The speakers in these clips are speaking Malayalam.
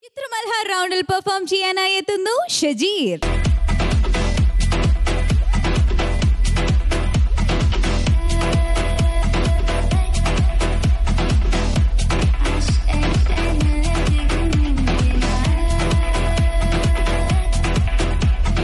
ചിത്രമൽഹാർ റൗണ്ടിൽ പെർഫോം ചെയ്യാനായി എത്തുന്നു ഷജീർ.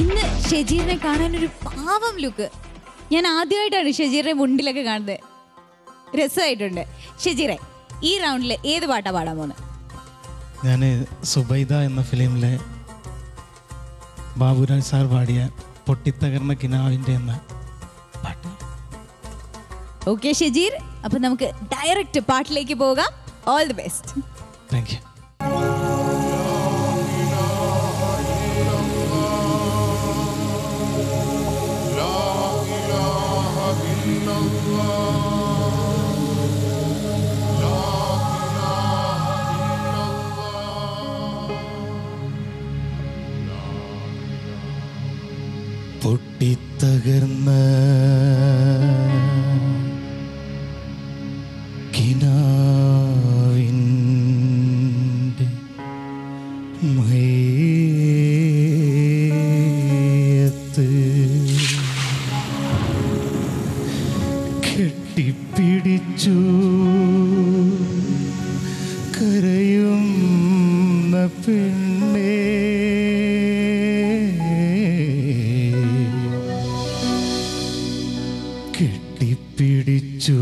ഇന്ന് ഷജീറിനെ കാണാൻ ഒരു പാവം ലുക്ക്. ഞാൻ ആദ്യമായിട്ടാണ് ഷജീറിനെ മുണ്ടിലൊക്കെ കാണുന്നത്. രസമായിട്ടുണ്ട്. ഷജീറെ, ഈ റൗണ്ടിൽ ഏത് പാട്ടാ പാടാൻ പോകുന്നത്? ഞാൻ സുബൈദ എന്ന ഫിലിമിലെ ബാബുരാജ് സാർ പാടിയ പൊട്ടിത്തകർന്ന കിനാവിൻ്റെ എന്ന പാട്ട്. ഓക്കെ ഷജീർ, അപ്പം നമുക്ക് ഡയറക്റ്റ് പാട്ടിലേക്ക് പോകാം. All the best. Thank you. പൊട്ടിത്തകർന്ന കിനാവിൻ്റെ മയ്യത്ത് കെട്ടിപ്പിടിച്ചു കരയുന്ന പെണ്ണേ, കെട്ടിപ്പിടിച്ചു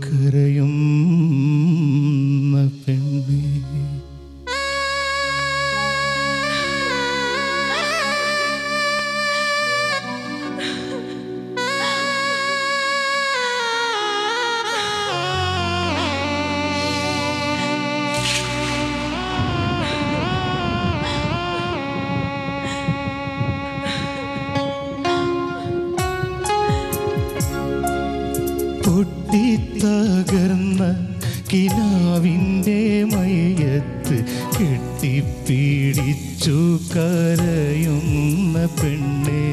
കരയുന്ന പെണ്ണേ. പൊട്ടിത്തകർന്ന കിനാവിൻ്റെ മയ്യത്ത് കെട്ടിപ്പിടിച്ചു കരയുന്ന പെണ്ണെ,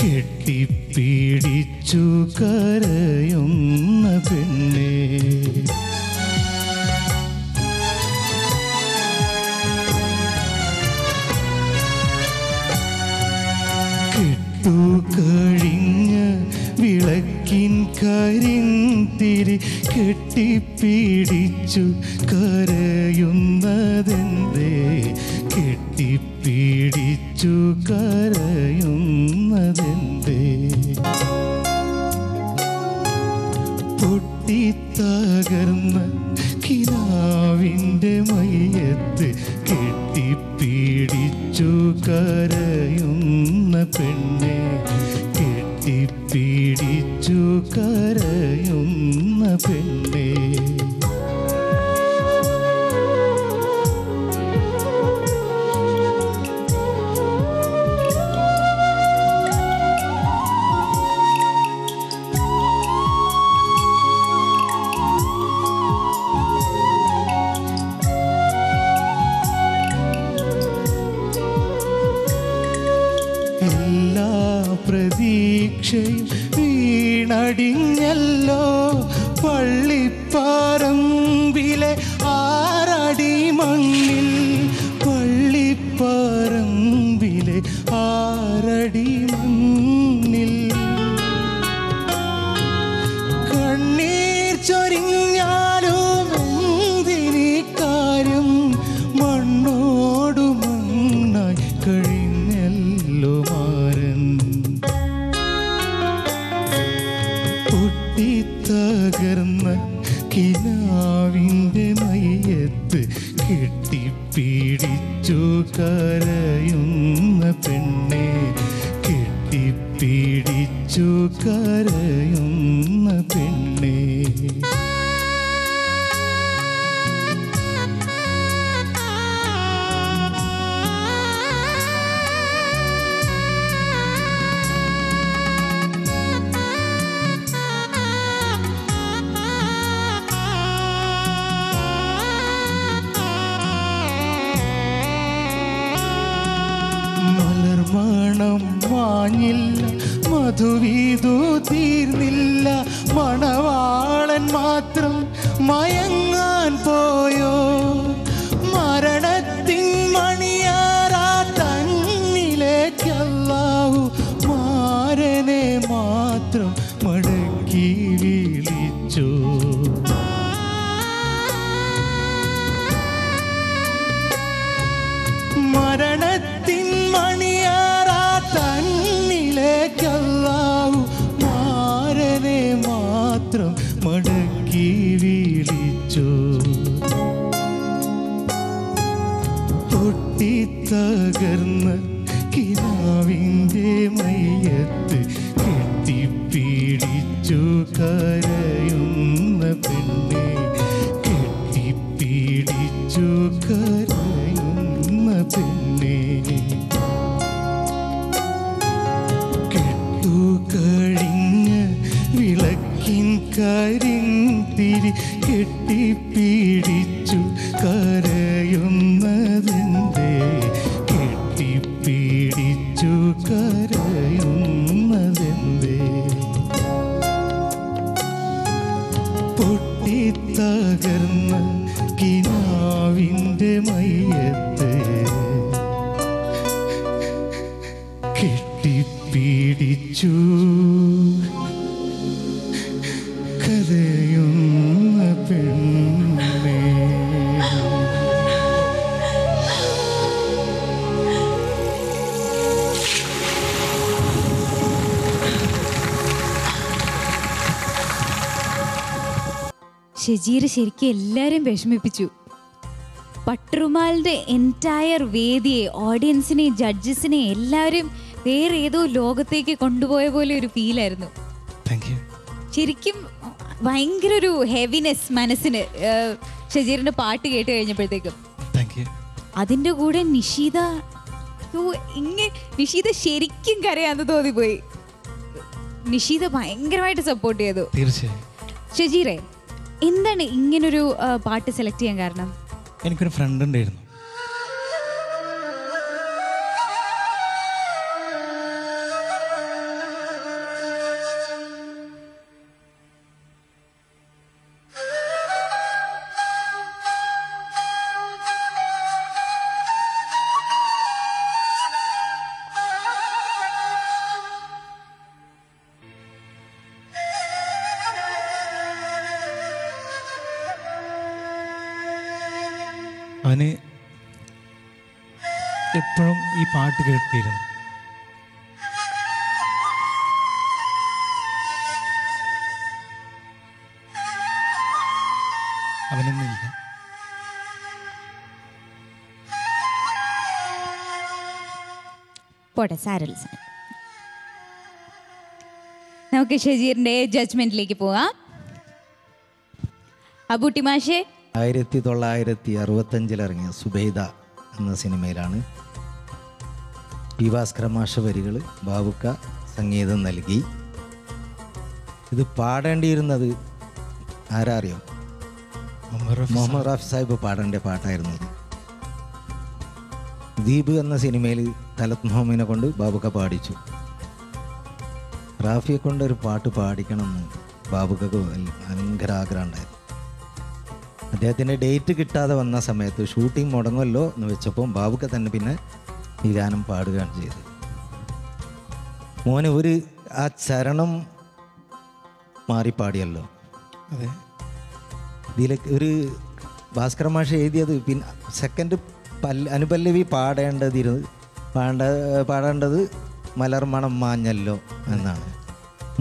കെട്ടിപ്പിടിച്ചു കരയുന്ന പെണ്ണെ. കെട്ടുകഴിഞ്ഞ വിളക്കിൻ കരിന്തിരി കെട്ടിപ്പിടിച്ചു കരയുന്നതെന്തേ, കെട്ടിപ്പിടിച്ചു കരയുന്നതെന്തേ. പൊട്ടിത്തകർന്ന കിനാവിൻ്റെ മയ്യത്ത് കെട്ടിപ്പിടിച്ചു കരയുന്ന പെണ്ണെ, കെട്ടിപ്പിടിച്ചു കരയുന്ന പെണ്ണെ. എല്ലാ പ്രതീക്ഷയും വീണടിഞ്ഞല്ലോ, പള്ളിപ്പറമ്പിലെ ആറടി മണ്ണിൽ, പള്ളിപ്പറമ്പിലെ ആറടി മണ്ണിൽ. കണ്ണീർ ചൊരിഞ്ഞാലും എന്തിനീ കാര്യം, മണ്ണോടു മണ്ണായി കഴിഞ്ഞല്ലോ മാരൻ. പൊട്ടിത്തകർന്ന കിനാവിൻ്റെ മയ്യത്ത് കെട്ടിപ്പിടിച്ചു കരയുന്ന പെണ്ണെ, കെട്ടിപ്പിടിച്ചു കരയുന്ന പെണ്ണെ. മലർമണം മാഞ്ഞില്ല, മധുവീതു തീർന്നില്ല, മണവാളൻ മാത്രം മയങ്ങാൻ പോയോ, മരണ പൊട്ടിത്തകർന്ന കിനാവിൻ്റെ മയ്യത്ത് കെട്ടിപ്പിടിച്ചു കരയുന്ന പെണ്ണെ, കെട്ടിപ്പിടിച്ചു കരയുന്ന പെണ്ണെ. കെട്ടുകഴിഞ്ഞ വിളക്കിൻ കരിന്തിരി കെട്ടിപ്പിടിച്ചു കരയുന്നതെന്തേ, കെട്ടിപ്പിടിച്ചു കരയുന്നതെന്തേ. പൊട്ടിത്തകർന്ന കിനാവിൻ്റെ മയ്യത്ത് കെട്ടിപ്പിടിച്ചു കരയുന്ന പെണ്ണേ. ഷജീർ ശരിക്കും എല്ലാവരെയും വിഷമിപ്പിച്ചു. പട്ടുറുമാലിൻ്റെ എൻറ്റയർ വേദിയെ, ഓഡിയൻസിനെ, ജഡ്ജസിനെ എല്ലാവരും വേറെ ഏതോ ലോകത്തേക്ക് കൊണ്ടുപോയ പോലെ ഒരു ഫീലായിരുന്നു. ശരിക്കും ഭയങ്കര ഒരു ഹെവിനെസ് മനസ്സിന് ഷജീറിൻ്റെ പാട്ട് കേട്ട് കഴിഞ്ഞപ്പോഴത്തേക്കും. അതിൻ്റെ കൂടെ നിഷീദ ശരിക്കും കരയാന്ന് തോന്നിപ്പോയി. നിഷീദ ഭയങ്കരമായിട്ട് സപ്പോർട്ട് ചെയ്തു. തീർച്ചയായും. ഷജീറെ, എന്താണ് ഇങ്ങനൊരു പാട്ട് സെലക്ട് ചെയ്യാൻ കാരണം? എനിക്കൊരു ഫ്രണ്ട് ഉണ്ടായിരുന്നു. അവന് എപ്പോഴും ഈ പാട്ട് കേട്ടിരുന്നു. അവനൊന്നുമില്ല. പോട്ടെ, സാരമില്ല. നമുക്ക് ഷജീറിന്റെ ജഡ്ജ്മെന്റിലേക്ക് പോകാം. അബൂട്ടി മാഷേ, 1965 ഇറങ്ങിയ സുബൈദ എന്ന സിനിമയിലാണ്. പി ഭാസ്കര മാഷ വരികൾ, ബാബുക്ക സംഗീതം നൽകി. ഇത് പാടേണ്ടിയിരുന്നത് ആരാ അറിയോ? മുഹമ്മദ് റാഫി സാഹിബ് പാടേണ്ട പാട്ടായിരുന്നു ഇത്. ദീപ് എന്ന സിനിമയിൽ തലത് മുഹമ്മദിനെ കൊണ്ട് ബാബുക്ക പാടിച്ചു. റാഫിയെ കൊണ്ട് ഒരു പാട്ട് പാടിക്കണമെന്ന് ബാബുക്കക്ക് ഭയങ്കര ആഗ്രഹം ഉണ്ടായിരുന്നു. അദ്ദേഹത്തിൻ്റെ ഡേറ്റ് കിട്ടാതെ വന്ന സമയത്ത് ഷൂട്ടിംഗ് മുടങ്ങുമല്ലോ എന്ന് വെച്ചപ്പോൾ ബാബുക്ക തന്നെ പിന്നെ ഈ ഗാനം പാടുകയാണ് ചെയ്തത്. മോനെ ഒരു ആ ചരണം മാറിപ്പാടിയല്ലോ. അതെ, ഇതിലേക്ക് ഒരു ഭാസ്കര മാഷ് എഴുതിയത് പിന്നെ സെക്കൻഡ് അനുപല്ലവി പാടേണ്ടത് മലർമണം മാഞ്ഞല്ലോ എന്നാണ്.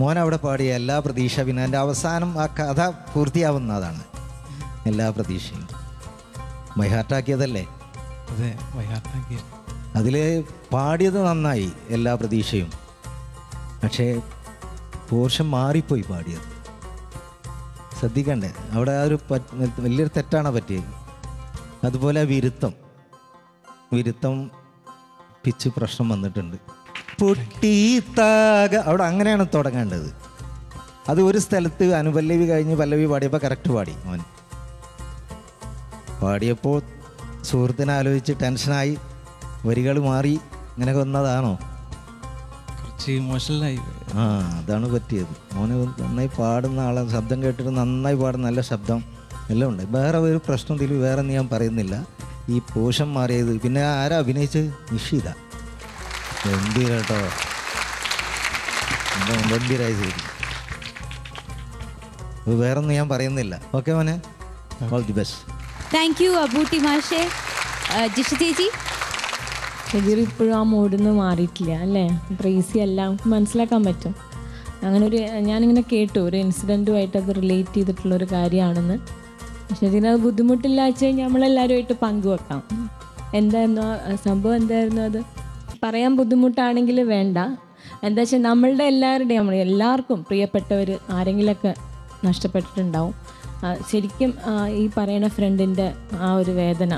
മോൻ അവിടെ പാടിയ എല്ലാ പ്രതീക്ഷ, പിന്നെ എൻ്റെ അവസാനം ആ കഥ പൂർത്തിയാവുന്നതാണ്. എല്ലാ പ്രതീക്ഷയും മൈഹാർട്ടാക്കിയതല്ലേ. അതെ, മൈഹാർട്ടാക്കിയ. അതിൽ പാടിയത് നന്നായി, എല്ലാ പ്രതീക്ഷയും. പക്ഷേ പോർഷൻ മാറിപ്പോയി പാടിയത്. ശ്രദ്ധിക്കണ്ടേ, അവിടെ ആ ഒരു വലിയൊരു തെറ്റാണ് പറ്റിയത്. അതുപോലെ വിരുത്തം പിച്ച് പ്രശ്നം വന്നിട്ടുണ്ട്. പൊട്ടിത്താക അവിടെ അങ്ങനെയാണ് തുടങ്ങേണ്ടത്. അത് ഒരു സ്ഥലത്ത് അനുപല്ലവി കഴിഞ്ഞ് പല്ലവി പാടിയപ്പോൾ കറക്റ്റ് പാടി. മോൻ പാടിയപ്പോൾ സുഹൃത്തിനെ ആലോചിച്ച് ടെൻഷനായി, വരികൾ മാറി, ഇങ്ങനെ വന്നതാണോ? കുറച്ച് ഇമോഷണലായി. അതാണ് പറ്റിയത്. മോന് നന്നായി പാടുന്ന ആളെ ശബ്ദം കേട്ടിട്ട് നന്നായി പാടുന്ന നല്ല ശബ്ദം എല്ലാം ഉണ്ട്. വേറെ ഒരു പ്രശ്നം ഇതിൽ വേറെ ഞാൻ പറയുന്നില്ല. ഈ പോഷൻ മാറിയത് പിന്നെ ആരാ അഭിനയിച്ചത്? നിഷീദ. ഗംഭീര കേട്ടോ, ഗംഭീരായി ചെയ്തു. വേറൊന്നും ഞാൻ പറയുന്നില്ല. ഓക്കെ മോനെ, all the best. Thank U Abootty മാഷേ. ജിഷ ചേച്ചി, ഷജീർ ഇപ്പോഴും ആ മോഡിൽ നിന്ന് മാറിയിട്ടില്ല അല്ലേ? പ്രേസി എല്ലാം നമുക്ക് മനസ്സിലാക്കാൻ പറ്റും. അങ്ങനെ ഒരു ഞാനിങ്ങനെ കേട്ടു, ഒരു ഇൻസിഡൻറ്റുമായിട്ട് അത് റിലേറ്റ് ചെയ്തിട്ടുള്ളൊരു കാര്യമാണെന്ന്. ഷജീറിന് അത് ബുദ്ധിമുട്ടില്ല വെച്ച് കഴിഞ്ഞാൽ നമ്മളെല്ലാവരുമായിട്ട് പങ്കുവെക്കാം. എന്തായിരുന്നു സംഭവം, എന്തായിരുന്നു അത് പറയാൻ ബുദ്ധിമുട്ടാണെങ്കിൽ വേണ്ട. എന്താ വെച്ചാൽ നമ്മളുടെ എല്ലാവർക്കും പ്രിയപ്പെട്ടവർ ആരെങ്കിലുമൊക്കെ നഷ്ടപ്പെട്ടിട്ടുണ്ടാവും. ശരിക്കും ഈ പറയുന്ന ഫ്രണ്ടിൻ്റെ ആ ഒരു വേദന,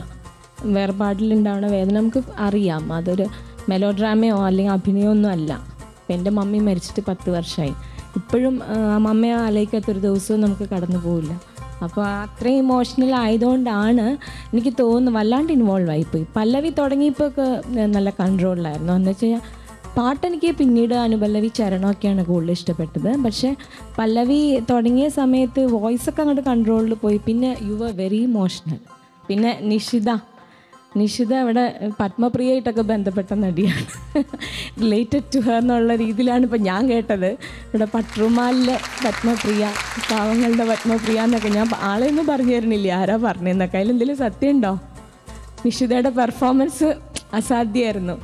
വേർപാടിലുണ്ടാവുന്ന വേദന നമുക്ക് അറിയാം. അതൊരു മെലോ ഡ്രാമയോ അല്ലെങ്കിൽ അഭിനയമോ ഒന്നും അല്ല. ഇപ്പം എൻ്റെ മമ്മി മരിച്ചിട്ട് 10 വർഷമായി. ഇപ്പോഴും മമ്മയെ ആലോചിക്കാത്തൊരു ദിവസവും നമുക്ക് കടന്നു പോവില്ല. അപ്പോൾ അത്രയും ഇമോഷണൽ ആയതുകൊണ്ടാണ് എനിക്ക് തോന്നുന്നു വല്ലാണ്ട് ഇൻവോൾവ് ആയിപ്പോയി. പല്ലവി തുടങ്ങിയപ്പോൾ ഒക്കെ നല്ല കൺട്രോളിലായിരുന്നു. എന്ന് വെച്ച് കഴിഞ്ഞാൽ പാട്ടെനിക്ക് പിന്നീട് അനുപല്ലവി ചരണമൊക്കെയാണ് കൂടുതൽ ഇഷ്ടപ്പെട്ടത്. പക്ഷേ പല്ലവി തുടങ്ങിയ സമയത്ത് വോയിസൊക്കെ അങ്ങോട്ട് കൺട്രോളിൽ പോയി. പിന്നെ യു ആർ വെരി ഇമോഷണൽ. പിന്നെ നിഷിത അവിടെ പത്മപ്രിയയായിട്ടൊക്കെ ബന്ധപ്പെട്ട നടിയാണ്. റിലേറ്റഡ് ടു ഹെർ എന്നുള്ള രീതിയിലാണ് ഇപ്പം ഞാൻ കേട്ടത്. ഇവിടെ പട്രുമാലിലെ പത്മപ്രിയ, പാവങ്ങളുടെ പത്മപ്രിയ എന്നൊക്കെ ഞാൻ ആളെയൊന്നും പറഞ്ഞു തരണില്ല ആരാ പറഞ്ഞതെന്നൊക്കെ. അതിലെന്തെങ്കിലും സത്യമുണ്ടോ? നിഷിതയുടെ പെർഫോമൻസ് അസാധ്യമായിരുന്നു.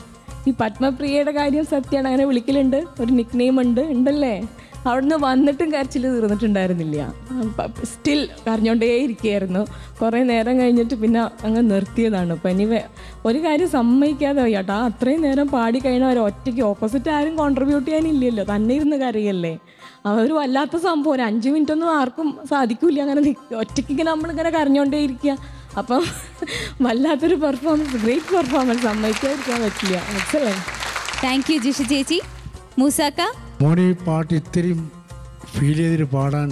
ഈ പത്മപ്രിയയുടെ കാര്യം സത്യമാണ്, അങ്ങനെ വിളിക്കലുണ്ട്, ഒരു നിക് നെയിം ഉണ്ടല്ലേ. അവിടുന്ന് വന്നിട്ടും കരച്ചിൽ തീർന്നിട്ടുണ്ടായിരുന്നില്ല. സ്റ്റിൽ കരഞ്ഞോണ്ടേ ഇരിക്കുകയായിരുന്നു. കുറേ നേരം കഴിഞ്ഞിട്ട് പിന്നെ അങ്ങ് നിർത്തിയതാണ്. അപ്പം ഇനി ഒരു കാര്യം സമ്മതിക്കാതെ വയ്യാട്ടോ, അത്രയും നേരം പാടി കഴിഞ്ഞാൽ ഒറ്റയ്ക്ക് ഓപ്പോസിറ്റ് ആരും കോൺട്രിബ്യൂട്ട് ചെയ്യാനില്ലല്ലോ, തന്നെ ഇരുന്ന് കരയല്ലേ. അവർ വല്ലാത്ത സംഭവം. ഒരു 5 മിനിറ്റൊന്നും ആർക്കും സാധിക്കില്ല അങ്ങനെ ഒറ്റയ്ക്ക് ഇങ്ങനെ നമ്മളിങ്ങനെ കരഞ്ഞോണ്ടേ ഇരിക്കുക. അപ്പം വല്ലാത്തൊരു പെർഫോമൻസ്, ഗ്രേറ്റ് പെർഫോമൻസ്, സമ്മതിക്കാതിരിക്കാൻ പറ്റില്ല. എക്സലന്റ്. താങ്ക് യു ജിഷ ചേച്ചി. മൂസാക്ക, മോനെ ഈ പാട്ട് ഇത്രയും ഫീൽ ചെയ്തിട്ട് പാടാൻ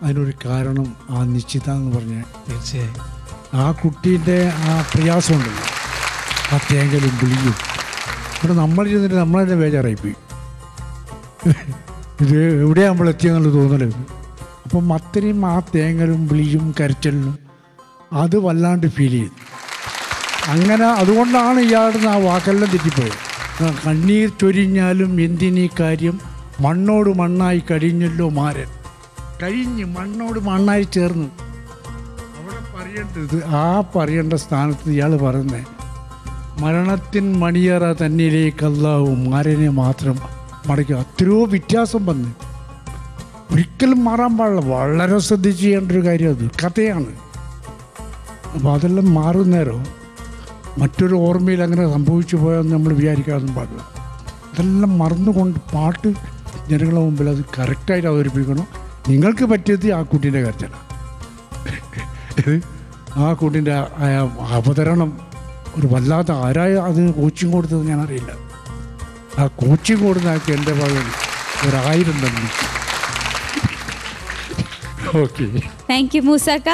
അതിനൊരു കാരണം ആ നിശ്ചിത എന്ന് പറഞ്ഞ തീർച്ചയായും ആ കുട്ടീൻ്റെ ആ പ്രയാസമുണ്ടല്ലോ, ആ തേങ്ങലും വിളിയും. ഇവിടെ നമ്മളിരുന്നിട്ട് നമ്മളതിൻ്റെ ബേജാറായിപ്പോയി. ഇത് എവിടെയാണ് നമ്മൾ എത്തിയെന്നുള്ളത് തോന്നല്. അപ്പം അത്രയും ആ തേങ്ങലും വിളിയും കരച്ചലിനും അത് വല്ലാണ്ട് ഫീൽ ചെയ്തു. അങ്ങനെ അതുകൊണ്ടാണ് ഇയാളുടെ ആ വാക്കെല്ലാം തെറ്റിപ്പോയത്. കണ്ണീർ ചൊരിഞ്ഞാലും എന്തിനീ കാര്യം, മണ്ണോട് മണ്ണായി കഴിഞ്ഞല്ലോ മാരൻ. കഴിഞ്ഞ് മണ്ണോട് മണ്ണായി ചേർന്ന് അവിടെ പറയേണ്ടത് ആ പറയേണ്ട സ്ഥാനത്ത് ഇയാൾ പറയുന്നത് മരണത്തിൻ മണിയറ തന്നിലേക്കല്ലാവും മാരനെ മാത്രം മടക്കുക. അത്രയോ വ്യത്യാസം വന്ന് ഒരിക്കലും മാറാൻ പാടില്ല. വളരെ ശ്രദ്ധിച്ച് ചെയ്യേണ്ട ഒരു കാര്യം, അത് കഥയാണ്. അപ്പോൾ അതെല്ലാം മാറുന്നേരോ മറ്റൊരു ഓർമ്മയിൽ അങ്ങനെ സംഭവിച്ചു പോയാൽ നമ്മൾ വിചാരിക്കാനൊന്നും പാടില്ല. അതെല്ലാം മറന്നുകൊണ്ട് പാട്ട് ജനങ്ങളുടെ മുമ്പിൽ അത് കറക്റ്റായിട്ട് അവതരിപ്പിക്കണം. നിങ്ങൾക്ക് പറ്റിയത് ആ കുട്ടീൻ്റെ കരച്ചിലാണ്. ആ കുട്ടീൻ്റെ അവതരണം ഒരു വല്ലാത്ത ആരായ അത് കോച്ചിങ് കൊടുത്തത് ഞാനറിയില്ല. ആ കോച്ചിങ് കൊടുത്താക്കി എൻ്റെ ഭാഗം 1000 തന്നെ. ഓക്കെ, താങ്ക് യു മൂസാക്ക.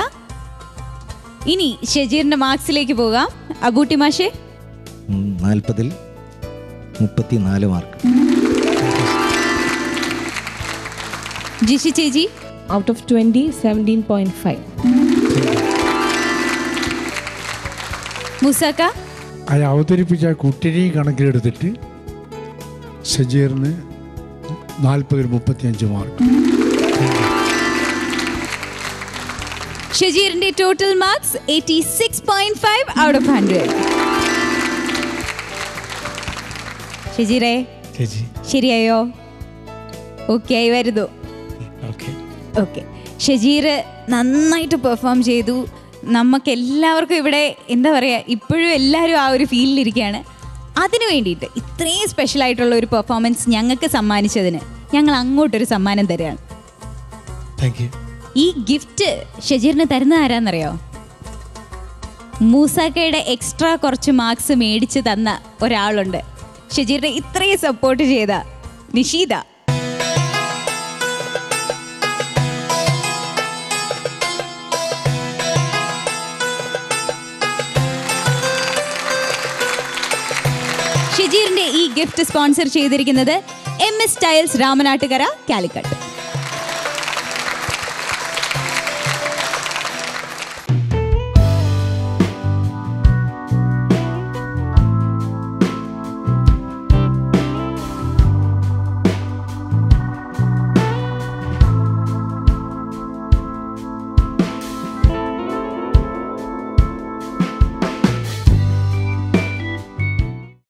ഇനി ഷജീറിന്റെ മാർക്സിലേക്ക് പോകാം. അബൂട്ടി മാഷെ, 40-ൽ 34 മാർക്ക്. ജിഷി ചേച്ചി, ഔട്ട് ഓഫ് 20, 17.5. മൂസാക്ക, അത് അവതരിപ്പിച്ച കുട്ടിനെയും കണക്കിലെടുത്തിട്ട് ഷജീറിന് 40-ൽ 35 മാർക്ക്. ഷജീറിന്റെ ടോട്ടൽ മാർക്സ് 86.5 ഔട്ട് ഓഫ് 100. ഷജീറെ, ചേച്ചി ശരിയായോ? ഓക്കെ ആയി വരുന്നു. ഓക്കെ. ഓക്കെ, ഷജീർ നന്നായിട്ട് പെർഫോം ചെയ്തു. നമുക്ക് എല്ലാവർക്കും ഇവിടെ എന്താ പറയുക, ഇപ്പോഴും എല്ലാവരും ആ ഒരു ഫീലിലിരിക്കുകയാണ്. അതിനു വേണ്ടിയിട്ട് ഇത്രയും സ്പെഷ്യലായിട്ടുള്ള ഒരു പെർഫോമൻസ് ഞങ്ങൾക്ക് സമ്മാനിച്ചതിന് ഞങ്ങൾ അങ്ങോട്ടൊരു സമ്മാനം തരികയാണ്. Thank you. ഈ ഗിഫ്റ്റ് ഷജീറിന് തരുന്നത് ആരാന്നറിയോ? മൂസാക്കയുടെ എക്സ്ട്രാ കുറച്ച് മാർക്സ് മേടിച്ച് തന്ന ഒരാളുണ്ട്. ഷജീറിനെ ഇത്രയും സപ്പോർട്ട് ചെയ്ത നിഷീദ. ഷജീറിന്റെ ഈ ഗിഫ്റ്റ് സ്പോൺസർ ചെയ്തിരിക്കുന്നത് MS ടൈൽസ്, രാമനാട്ടുകര, കാലിക്കട്ട്.